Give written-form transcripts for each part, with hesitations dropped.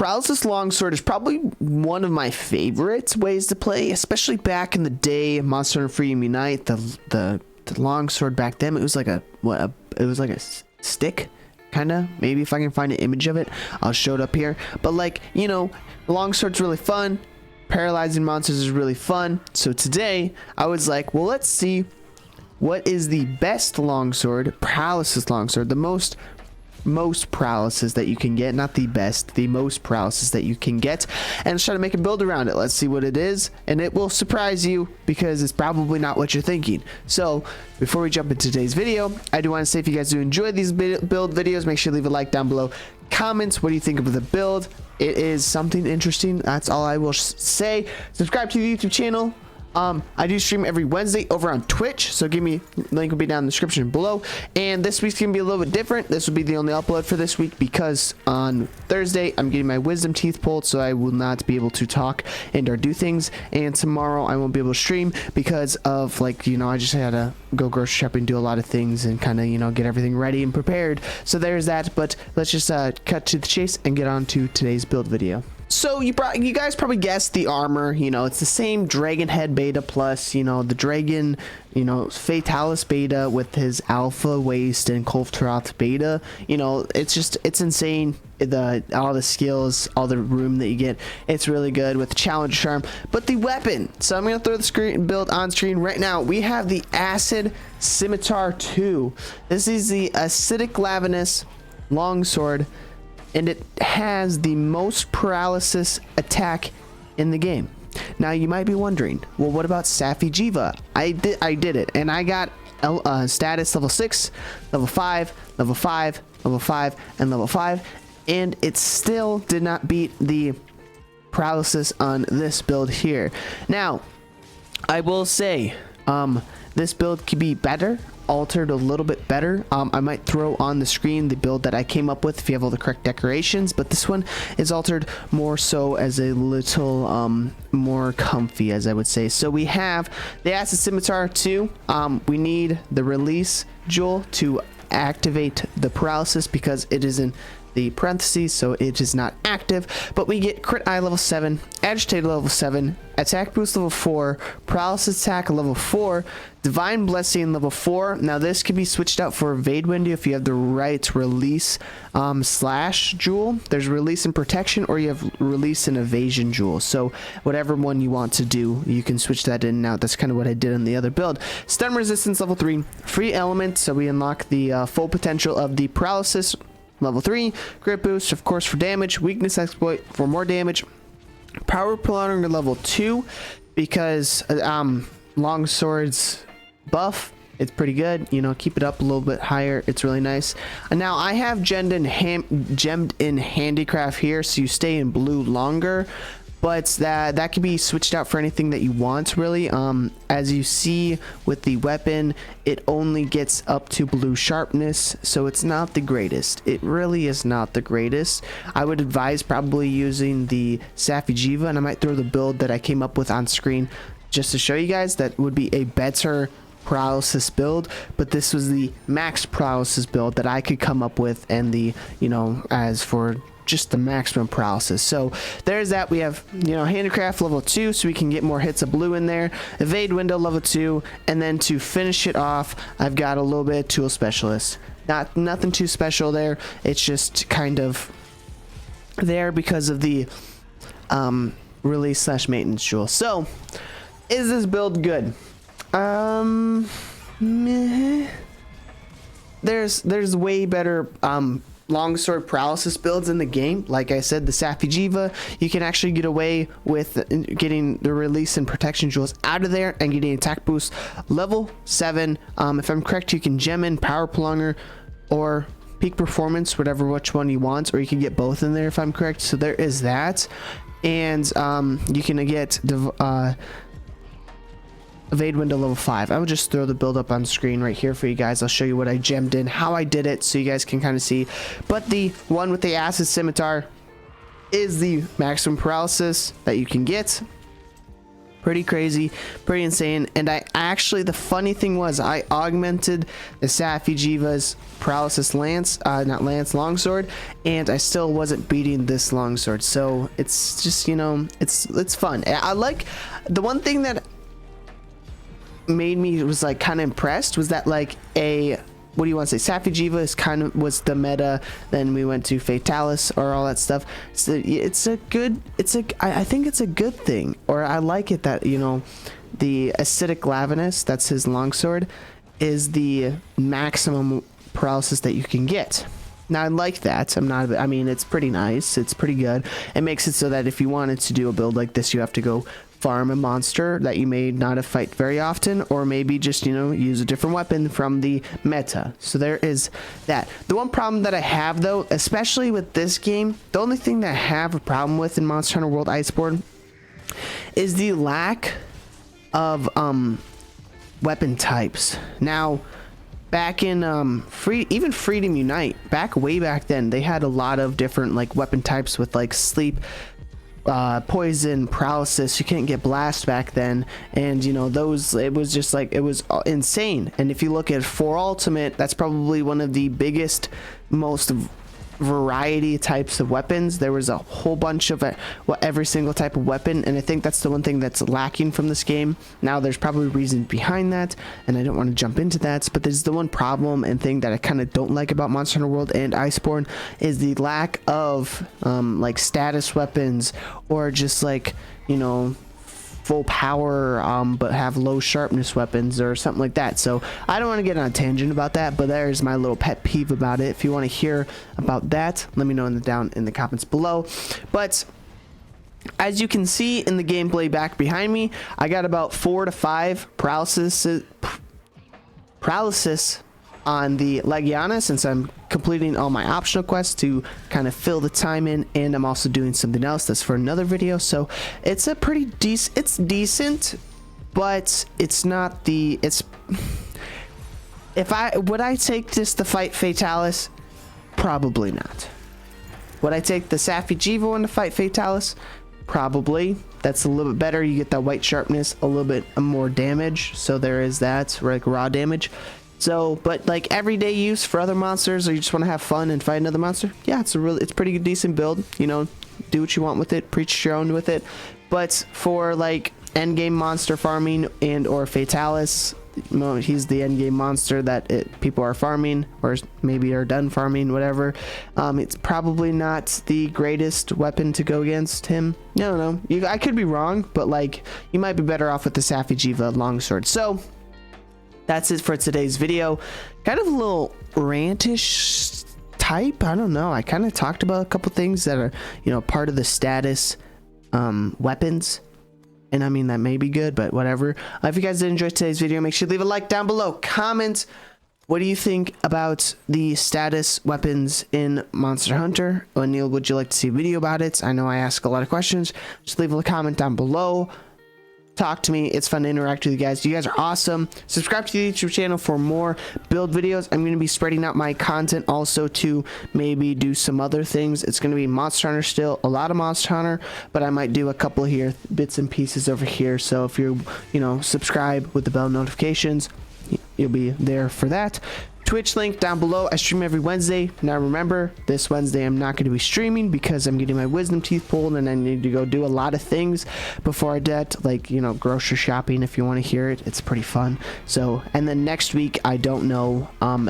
Paralysis Longsword is probably one of my favorite ways to play, especially back in the day. Monster Hunter Freedom Unite, the longsword back then, it was like a stick, kind of. Maybe if I can find an image of it, I'll show it up here. But like, you know, longsword's really fun. Paralyzing monsters is really fun. So today I was like, well, let's see what is the best longsword, Paralysis Longsword, the most paralysis that you can get, not the best, the most paralysis that you can get, and try to make a build around it. Let's see what it is, and it will surprise you because it's probably not what you're thinking. So before we jump into today's video, I do want to say, if you guys do enjoy these build videos, make sure to leave a like down below, comments what do you think of the build. It is something interesting, that's all I will say. Subscribe to the YouTube channel. I do stream every Wednesday over on Twitch, so give me, link will be down in the description below. And this week's gonna be a little bit different. This will be the only upload for this week because on Thursday I'm getting my wisdom teeth pulled, so I will not be able to talk and or do things. And tomorrow I won't be able to stream because of, like, you know, I just had to go grocery shopping, do a lot of things, and kind of, you know, get everything ready and prepared. So there's that. But let's just cut to the chase and get on to today's build video. So you guys probably guessed the armor. You know, it's the same dragon head beta plus, you know, the dragon, you know, Fatalis beta with his alpha waist and Kolftroth beta. You know, it's insane. All the skills, all the room that you get, it's really good with the challenge charm. But the weapon, so I'm gonna throw the build on screen right now. We have the Acid Scimitar 2. This is the Acidic Lavinus Longsword, and it has the most paralysis attack in the game. Now you might be wondering, well, what about Safi Jiva? I did it, and I got status level 6, level 5, level 5, level 5, and level 5, and it still did not beat the paralysis on this build here. Now I will say, this build could be better, altered a little bit better. I might throw on the screen the build that I came up with if you have all the correct decorations, but this one is altered more so as a little more comfy, as I would say. So we have the Acid Scimitar 2. We need the release jewel to activate the paralysis because it is in the parentheses, so it is not active. But we get crit eye level 7, agitated level 7, attack boost level 4, paralysis attack level 4, divine blessing level 4. Now this can be switched out for evade window if you have the right release slash jewel. There's release and protection, or you have release and evasion jewel. So whatever one you want to do, you can switch that in and out. That's kind of what I did on the other build. Stun resistance level 3, free element, so we unlock the full potential of the paralysis. Level 3, crit boost, of course, for damage, weakness exploit for more damage, power prolonger level 2, because longsword's buff, it's pretty good, you know, keep it up a little bit higher, it's really nice. And now I have gemmed in handicraft here, so you stay in blue longer, but that can be switched out for anything that you want, really. As you see with the weapon, it only gets up to blue sharpness, so it's not the greatest. It really is not the greatest. I would advise probably using the Safi Jiva, and I might throw the build that I came up with on screen just to show you guys. That would be a better paralysis build, but this was the max paralysis build that I could come up with, and the, you know, as for just the maximum paralysis. So there's that. We have, you know, handicraft level 2, so we can get more hits of blue in there, evade window level 2, and then to finish it off, I've got a little bit of tool specialist. Nothing too special there, it's just kind of there because of the release slash maintenance jewel. So is this build good? Meh. There's way better longsword paralysis builds in the game. Like I said, the Safi Jiva, you can actually get away with getting the release and protection jewels out of there and getting attack boost level 7. If I'm correct, you can gem in power prolonger or peak performance, which one you want, or you can get both in there if I'm correct. So there is that. And you can get evade window level 5. I will just throw the build up on screen right here for you guys. I'll show you what I gemmed in, how I did it, so you guys can kind of see. But the one with the Acid Scimitar is the maximum paralysis that you can get. Pretty crazy, pretty insane. And I actually, the funny thing was, I augmented the Safi'jiiva's Paralysis Longsword, and I still wasn't beating this Longsword. So it's just, you know, it's fun. I like, the one thing that made me was like kind of impressed was that like what do you want to say, Safi'jiiva was the meta, then we went to Fatalis or all that stuff. So I think it's a good thing, or I like it that, you know, the acidic Lavinus, that's his longsword, is the maximum paralysis that you can get. Now I like that. I mean, it's pretty nice, it's pretty good. It makes it so that if you wanted to do a build like this, you have to go farm a monster that you may not have fight very often, or maybe just, you know, use a different weapon from the meta. So there is that. The one problem that I have though, especially with this game, the only thing that I have a problem with in Monster Hunter World Iceborne is the lack of weapon types. Now back in Freedom Unite, way back then, they had a lot of different like weapon types with like sleep, poison, paralysis. You couldn't get blast back then, and you know, those, it was just like, it was insane. And if you look at 4 Ultimate, that's probably one of the biggest, most variety types of weapons. There was a whole bunch of every single type of weapon, and I think that's the one thing that's lacking from this game. Now there's probably reason behind that, and I don't want to jump into that, but there's the one problem and thing that I kind of don't like about Monster Hunter World and Iceborne is the lack of like status weapons, or just like, you know, full power but have low sharpness weapons or something like that. So I don't want to get on a tangent about that, but there's my little pet peeve about it. If you want to hear about that, let me know down in the comments below. But as you can see in the gameplay back behind me, I got about 4 to 5 paralysis on the Legiana, since I'm completing all my optional quests to kind of fill the time in, and I'm also doing something else that's for another video. So it's a pretty decent, it's decent, but it's not the, would I take this to fight Fatalis? Probably not. Would I take the Safi'jiiva one to fight Fatalis? Probably. That's a little bit better. You get that white sharpness, a little bit more damage, so there is that, like raw damage. So, but like everyday use for other monsters, or you just want to have fun and fight another monster, yeah, it's pretty decent build. You know, do what you want with it, preach your own with it. But for like end game monster farming and or Fatalis, he's the end game monster that people are farming, or maybe are done farming, whatever. It's probably not the greatest weapon to go against him. No, I could be wrong, but like you might be better off with the Safi'jiiva longsword. So that's it for today's video. Kind of a little rantish type. I don't know. I kind of talked about a couple things that are, you know, part of the status weapons. And I mean, that may be good, but whatever. If you guys did enjoy today's video, make sure to leave a like down below. Comment, what do you think about the status weapons in Monster Hunter? Or Neil, would you like to see a video about it? I know I ask a lot of questions. Just leave a comment down below. Talk to me. It's fun to interact with you guys. You guys are awesome. Subscribe to the YouTube channel for more build videos. I'm going to be spreading out my content also to maybe do some other things. It's going to be Monster Hunter still, a lot of Monster Hunter, but I might do a couple here, bits and pieces over here. So if you're, you know, subscribe with the bell notifications, you'll be there for that. Twitch link down below. I stream every Wednesday. Now remember, this Wednesday I'm not going to be streaming because I'm getting my wisdom teeth pulled, and I need to go do a lot of things before I do that, like, you know, grocery shopping. If you want to hear it, it's pretty fun. So, and then next week I don't know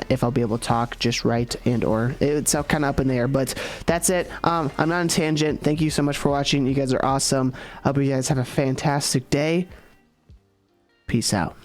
if I'll be able to talk just right, and or it's kind of up in the air, but that's it. I'm not on a tangent. Thank you so much for watching. You guys are awesome. I hope you guys have a fantastic day. Peace out.